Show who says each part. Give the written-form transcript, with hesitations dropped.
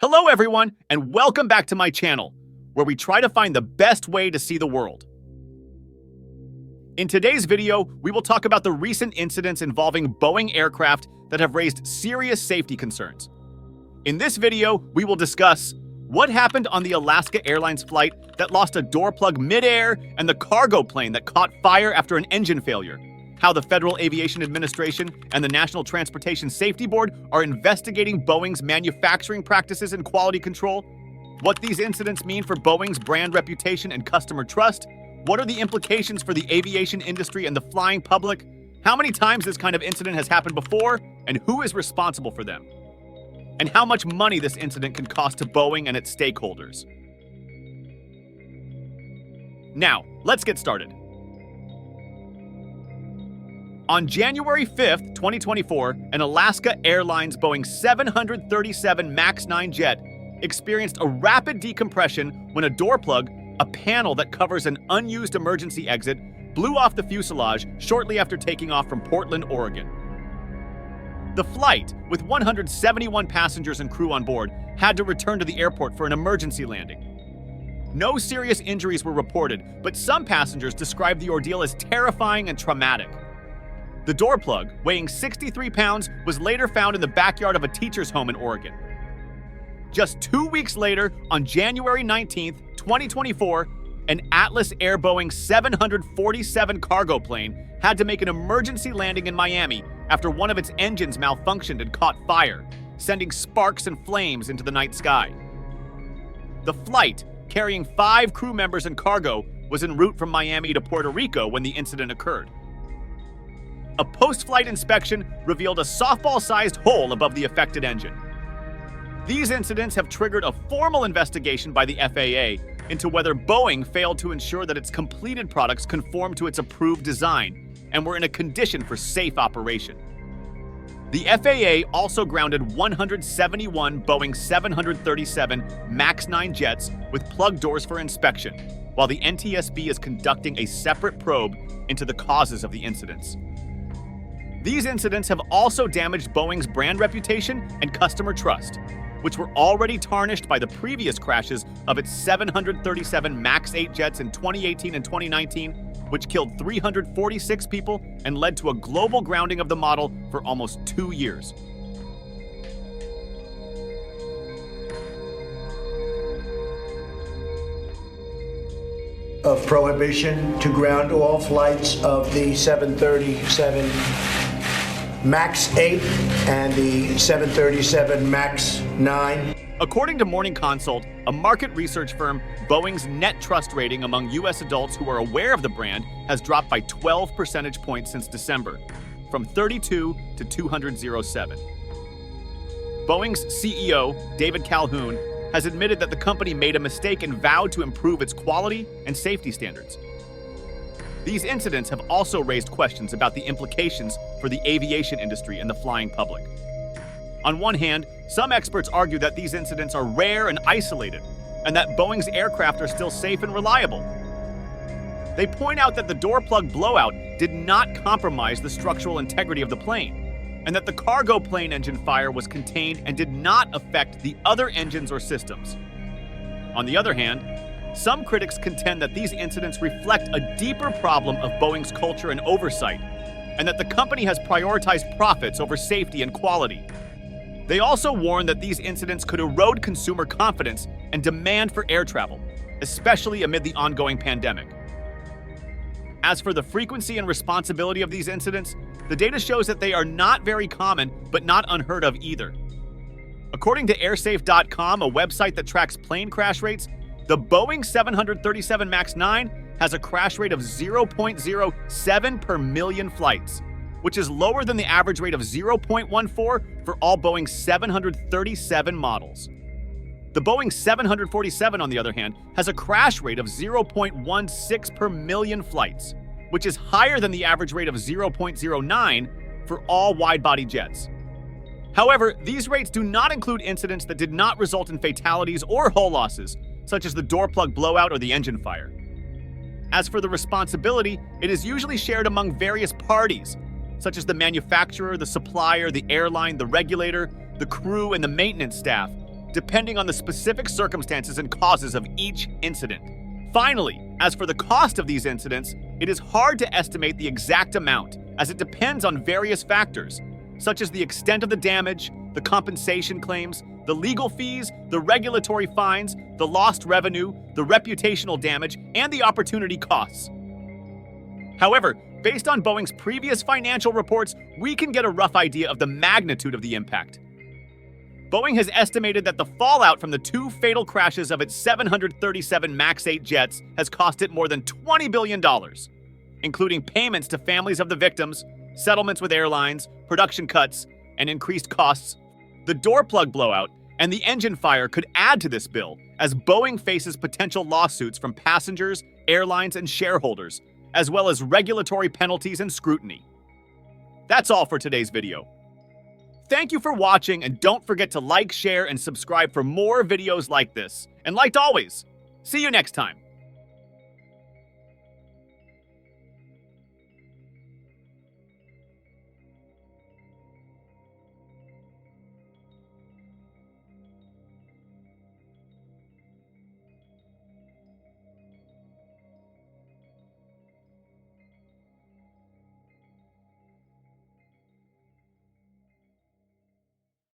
Speaker 1: Hello everyone, and welcome back to my channel, where we try to find the best way to see the world. In today's video, we will talk about the recent incidents involving Boeing aircraft that have raised serious safety concerns. In this video, we will discuss what happened on the Alaska Airlines flight that lost a door plug mid-air and the cargo plane that caught fire after an engine failure, how the Federal Aviation Administration and the National Transportation Safety Board are investigating Boeing's manufacturing practices and quality control, what these incidents mean for Boeing's brand reputation and customer trust, what are the implications for the aviation industry and the flying public, how many times this kind of incident has happened before, and who is responsible for them, and how much money this incident can cost to Boeing and its stakeholders. Now, let's get started. On January 5th, 2024, an Alaska Airlines Boeing 737 MAX 9 jet experienced a rapid decompression when a door plug, a panel that covers an unused emergency exit, blew off the fuselage shortly after taking off from Portland, Oregon. The flight, with 171 passengers and crew on board, had to return to the airport for an emergency landing. No serious injuries were reported, but some passengers described the ordeal as terrifying and traumatic. The door plug, weighing 63 pounds, was later found in the backyard of a teacher's home in Oregon. Just 2 weeks later, on January 19th, 2024, an Atlas Air Boeing 747 cargo plane had to make an emergency landing in Miami after one of its engines malfunctioned and caught fire, sending sparks and flames into the night sky. The flight, carrying 5 crew members and cargo, was en route from Miami to Puerto Rico when the incident occurred. A post-flight inspection revealed a softball-sized hole above the affected engine. These incidents have triggered a formal investigation by the FAA into whether Boeing failed to ensure that its completed products conform to its approved design and were in a condition for safe operation. The FAA also grounded 171 Boeing 737 MAX 9 jets with plug doors for inspection, while the NTSB is conducting a separate probe into the causes of the incidents. These incidents have also damaged Boeing's brand reputation and customer trust, which were already tarnished by the previous crashes of its 737 MAX 8 jets in 2018 and 2019, which killed 346 people and led to a global grounding of the model for almost 2 years.
Speaker 2: Of prohibition to ground all flights of the 737 MAX 8 and the 737 MAX 9.
Speaker 1: According to Morning Consult, a market research firm, Boeing's net trust rating among U.S. adults who are aware of the brand has dropped by 12 percentage points since December, from 32 to 207. Boeing's CEO, David Calhoun, has admitted that the company made a mistake and vowed to improve its quality and safety standards. These incidents have also raised questions about the implications for the aviation industry and the flying public. On one hand, some experts argue that these incidents are rare and isolated, and that Boeing's aircraft are still safe and reliable. They point out that the door plug blowout did not compromise the structural integrity of the plane, and that the cargo plane engine fire was contained and did not affect the other engines or systems. On the other hand, some critics contend that these incidents reflect a deeper problem of Boeing's culture and oversight, and that the company has prioritized profits over safety and quality. They also warn that these incidents could erode consumer confidence and demand for air travel, especially amid the ongoing pandemic. As for the frequency and responsibility of these incidents, the data shows that they are not very common, but not unheard of either. According to airsafe.com, a website that tracks plane crash rates, the Boeing 737 MAX 9 has a crash rate of 0.07 per million flights, which is lower than the average rate of 0.14 for all Boeing 737 models. The Boeing 747, on the other hand, has a crash rate of 0.16 per million flights, which is higher than the average rate of 0.09 for all wide-body jets. However, these rates do not include incidents that did not result in fatalities or hull losses, such as the door plug blowout or the engine fire. As for the responsibility, it is usually shared among various parties, such as the manufacturer, the supplier, the airline, the regulator, the crew, and the maintenance staff, depending on the specific circumstances and causes of each incident. Finally, as for the cost of these incidents, it is hard to estimate the exact amount, as it depends on various factors, such as the extent of the damage, the compensation claims, the legal fees, the regulatory fines, the lost revenue, the reputational damage, and the opportunity costs. However, based on Boeing's previous financial reports, we can get a rough idea of the magnitude of the impact. Boeing has estimated that the fallout from the 2 fatal crashes of its 737 MAX 8 jets has cost it more than $20 billion, including payments to families of the victims, settlements with airlines, production cuts, and increased costs. The door plug blowout and the engine fire could add to this bill, as Boeing faces potential lawsuits from passengers, airlines, and shareholders, as well as regulatory penalties and scrutiny. That's all for today's video. Thank you for watching, and don't forget to like, share, and subscribe for more videos like this. And like always, see you next time.